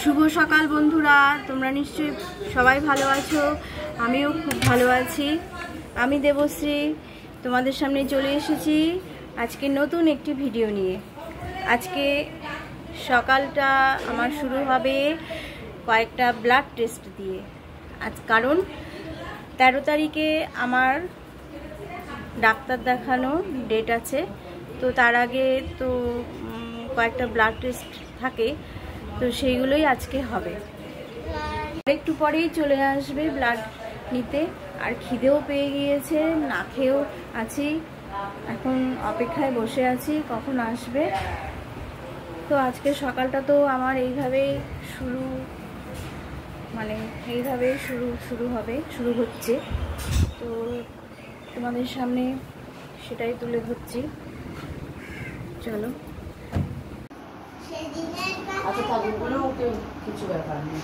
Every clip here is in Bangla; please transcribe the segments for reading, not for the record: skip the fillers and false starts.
শুভ সকাল বন্ধুরা, তোমরা নিশ্চয়ই সবাই ভালো আছো। আমিও খুব ভালো আছি। আমি দেবশ্রী তোমাদের সামনে চলে এসেছি আজকে নতুন একটি ভিডিও নিয়ে। আজকে সকালটা আমার শুরু হবে কয়েকটা ব্লাড টেস্ট দিয়ে। কারণ 13 তারিখে আমার ডাক্তার দেখানো ডেট আছে, তো তার আগে তো কয়েকটা ব্লাড টেস্ট থাকে, তো সেইগুলোই আজকে হবে। একটু পরেই চলে আসবে ব্লাড নিতে। আর খিদেও পেয়ে গিয়েছে, না খেয়েও আছি, এখন অপেক্ষায় বসে আছি কখন আসবে। তো আজকে সকালটা তো আমার এইভাবেই শুরু হচ্ছে। তো তোমাদের সামনে সেটাই তুলে ধরছি। চলো। আচ্ছা তাগুলো ওকে কিছু ব্যাপার নেই।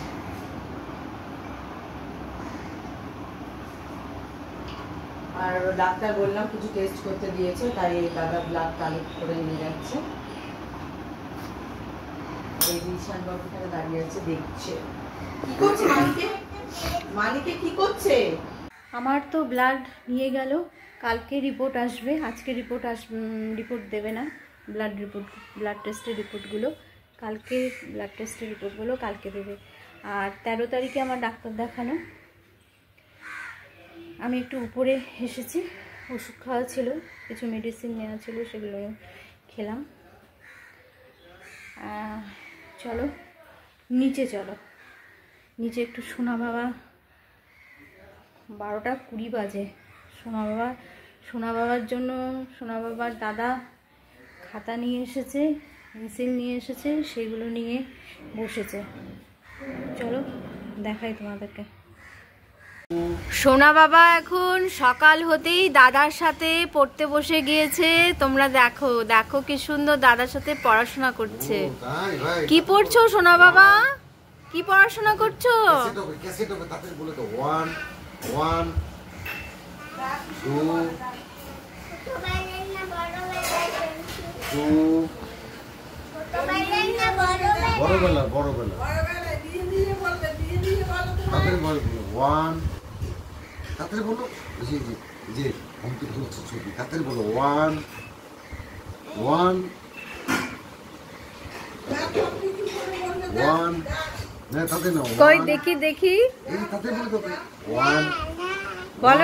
আর ডাক্তার বললাম কিছু টেস্ট করতে দিয়েছে, তাই দাদা ব্লাড কালেক্ট করে নিয়ে যাচ্ছে। এই দিশান বাবু এখানে দাঁড়িয়ে আছে, দেখছে কি করছে। মালিকে কি করছে? আমার তো ব্লাড নিয়ে গেল, কালকে রিপোর্ট আসবে। আজকে রিপোর্ট দেবে না। ব্লাড টেস্টের রিপোর্টগুলো কালকে, ব্লাড টেস্টের রিপোর্টগুলো কালকে দেবে। আর 13 তারিখে আমার ডাক্তার দেখানো। আমি একটু উপরে এসেছি, ওষুধ খাওয়া ছিল, কিছু মেডিসিন নেওয়া ছিল, সেগুলো খেলাম। চলো নিচে একটু সোনা বাবা, 12:20 বাজে। সোনা বাবার জন্য সোনা বাবার দাদা খাতা নিয়ে এসেছে, পেন্সিল নিয়ে এসেছে, সেগুলো নিয়ে বসেছে। চলো দেখাই তোমাদেরকে। সোনা বাবা এখন সকাল হতেই দাদার সাথে পড়তে বসে গিয়েছে। তোমরা দেখো কি সুন্দর দাদার সাথে পড়াশোনা করছে। কি পড়ছো সোনা বাবা? কি পড়াশোনা করছো? তাড়াতাড়ি বলো, যে অঙ্ক ধরছে ছবি, তাড়াতাড়ি বলো। 1 1 1 না, তাড়াতাড়ি না, কই দেখি এই তাড়াতাড়ি বলো তো। 1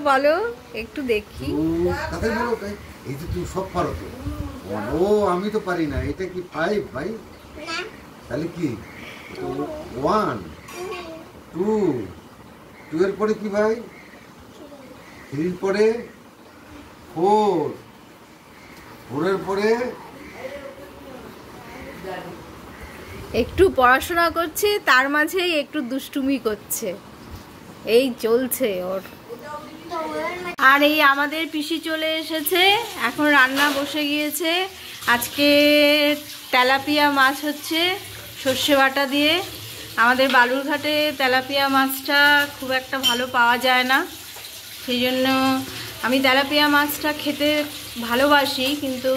বলো একটু দেখি। তাড়াতাড়ি বলো। এই যে তুমি সব পারো তো। 1 ও আমি তো পারি না। এটা কি 5 ভাই? তাহলে কি 1 2 2 এর পরে কি ভাই? 3 এর পরে 4 4 এর পরে একটু পড়াশোনা করছে, তার মাঝেই একটু দুষ্টুমি করছে। এই চলছে ওর। আর এই আমাদের পিসি চলে এসেছে, এখন রান্না বসে গিয়েছে। আজকে তেলাপিয়া মাছ হচ্ছে সর্ষে বাটা দিয়ে। আমাদের বালুরঘাটে তেলাপিয়া মাছটা খুব একটা ভালো পাওয়া যায় না, সেই জন্য আমি তেলাপিয়া মাছটা খেতে ভালোবাসি, কিন্তু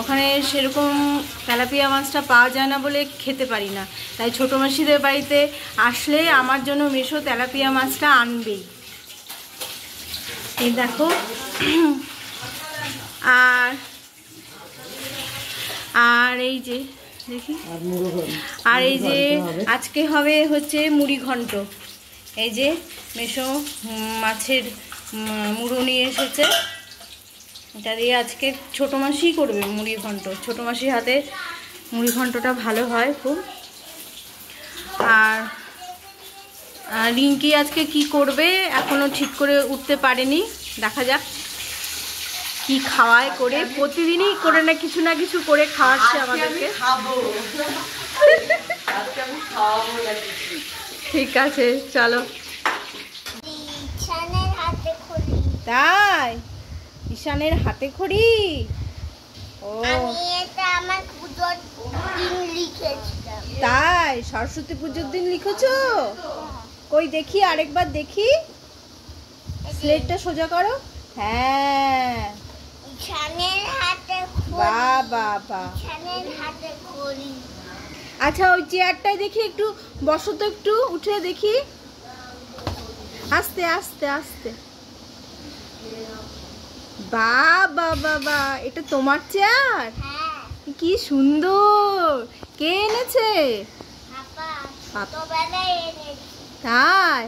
ওখানে সেরকম তেলাপিয়া মাছটা পাওয়া যায় না বলে খেতে পারি না। তাই ছোটো মাসিদের বাড়িতে আসলে আমার জন্য মেশো তেলাপিয়া মাছটা আনবেই। এই দেখো। আর এই যে দেখি, আর এই যে আজকে হচ্ছে মুড়ি ঘন্ট। এই যে মেশো মাছের মুড়ো নিয়ে এসেছে, এটা দিয়ে আজকে ছোটো মাসি করবে মুড়ি ঘন্ট। ছোটো মাসির হাতে মুড়ি ঘন্টটা ভালো হয় খুব। আর রিঙ্কি আজকে কি করবে এখনো ঠিক করে উঠতে পারেনি, দেখা যাক কি খাওয়ায় করে। প্রতিদিনই করে না কিছু করে খাওয়াচ্ছে আমাদেরকে। ঠিক আছে চলো। তাই ঈশানের হাতে খড়ি। ও তাই সরস্বতী পুজোর দিন লিখেছো? কই দেখি, আরেকবার দেখি। স্লেটটা সোজা করো। হ্যাঁ, বাহ। আচ্ছা ওই চেয়ারটায় দেখি একটু বসো তো, একটু উঠে দেখি, আস্তে আস্তে আস্তে। বাবা বাবা, এটা তোমার চেয়ার? কি সুন্দর, কে এনেছে? তাই,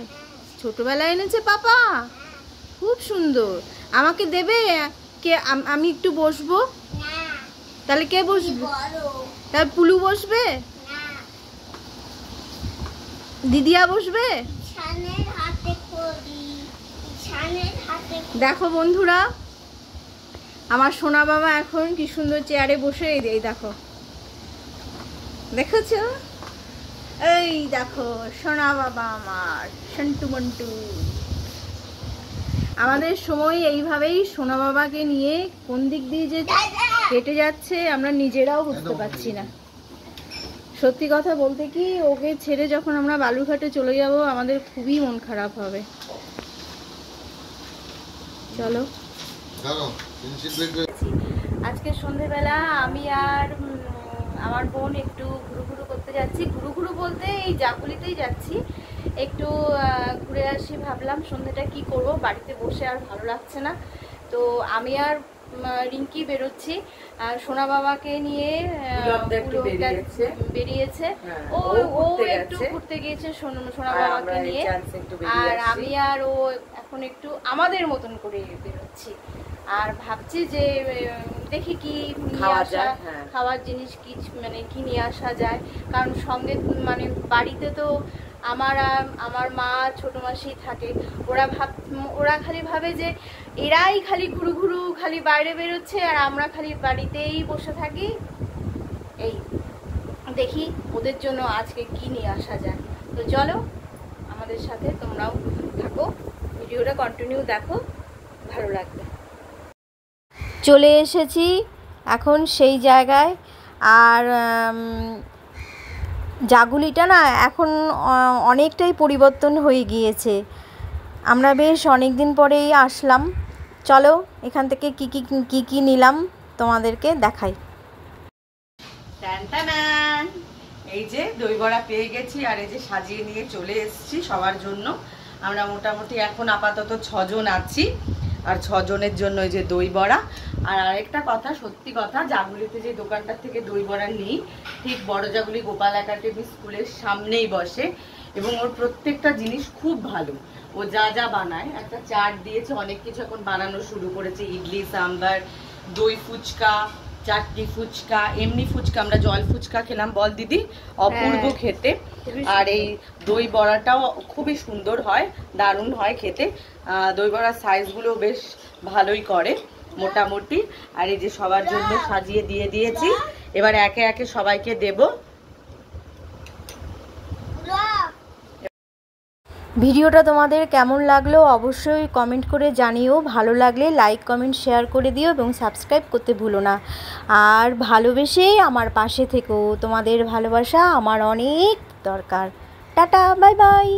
ছোটবেলায় এনেছে পাপা? খুব সুন্দর। আমাকে দেবে? কে? আমি একটু বসবো। তাহলে কে বসবে? তাহলে পুলু বসবে? দিদিয়া বসবে? দেখো বন্ধুরা, আমার সোনা বাবা এখন কি সুন্দর চেয়ারে বসে, এই দেখো, দেখেছো? এই দেখো সোনা বাবা আমার, সন্টু মন্টু। আমাদের সময় এইভাবেই সোনা বাবাকে নিয়ে কোন দিক দিয়ে যে কেটে যাচ্ছে আমরা নিজেরাও বুঝতে পারছি না। সত্যি কথা বলতে কি, ওকে ছেড়ে যখন আমরা বালুরঘাটে চলে যাব আমাদের খুবই মন খারাপ হবে। চলো, আজকে সন্ধেবেলা আমি আর আমার বোন একটু ঘুরু করতে যাচ্ছি। ঘুরু বলতে এই জাকুলিতেই যাচ্ছি, একটু ঘুরে আসি। ভাবলাম সন্ধেটা কি করব, বাড়িতে বসে আর ভালো লাগছে না, তো আমি আর রিঙ্কি বেরোচ্ছি। আর সোনা বাবাকে নিয়ে বেরিয়েছে, ও একটু ঘুরতে গিয়েছে সোনা বাবাকে নিয়ে, আর আমি আর ও এখন একটু আমাদের মতন করে বেরোচ্ছি। আর ভাবছি যে দেখি কি খাওয়ার জিনিস কি মানে কি নিয়ে আসা যায়, কারণ সঙ্গে মানে বাড়িতে তো আমার মা ছোট মাসি থাকে। ওরা খালি ভাবে যে এরাই খালি ঘুরু খালি বাইরে বেরোচ্ছে আর আমরা খালি বাড়িতেই বসে থাকি। এই দেখি ওদের জন্য আজকে কি নিয়ে আসা যায়। তো চলো আমাদের সাথে তোমরাও থাকো, ভিডিওটা কন্টিনিউ দেখো, ভালো লাগবে। চলে এসেছি এখন সেই জায়গায়, আর জাগুলিটা না এখন অনেকটাই পরিবর্তন হয়ে গিয়েছে। আমরা বেশ অনেক দিন পরেই আসলাম। চলো এখান থেকে কি নিলাম তোমাদেরকে দেখাই। এই যে দই বড়া পেয়ে গেছি, আর এই যে সাজিয়ে নিয়ে চলে এসেছি সবার জন্য। আমরা মোটামুটি এখন আপাতত 6 জন আছি, আর 6 জনের জন্য এই যে দই বড়া। আর আরেকটা কথা, সত্যি কথা, জাগুলিতে যে দোকানটার থেকে দই বড়া নিই, ঠিক বড় জাগুলি গোপাল একাডেমি স্কুলের সামনেই বসে, এবং ওর প্রত্যেকটা জিনিস খুব ভালো। ও যা বানায়, একটা চাট দিয়েছে, অনেক কিছু এখন বানানো শুরু করেছে, ইডলি সাম্বার, দই ফুচকা, চাটনি ফুচকা, এমনি ফুচকা, আমরা জল ফুচকা খেলাম, বল দিদি, অপূর্ব খেতে। আর এই দই বড়াটাও খুবই সুন্দর হয়, দারুণ হয় খেতে। দই বড়ার সাইজগুলো বেশ ভালোই করে মোটামুটি। আর এই যে সবার জন্য সাজিয়ে দিয়ে দিয়েছি, এবার একে একে সবাইকে দেব। ভিডিওটা তোমাদের কেমন লাগলো অবশ্যই কমেন্ট করে জানিও। ভালো লাগলে লাইক কমেন্ট শেয়ার করে দিও এবং সাবস্ক্রাইব করতে ভুলো না। আর ভালোবেসে আমার পাশে থেকো, তোমাদের ভালোবাসা আমার অনেক দরকার। Tata, bye bye.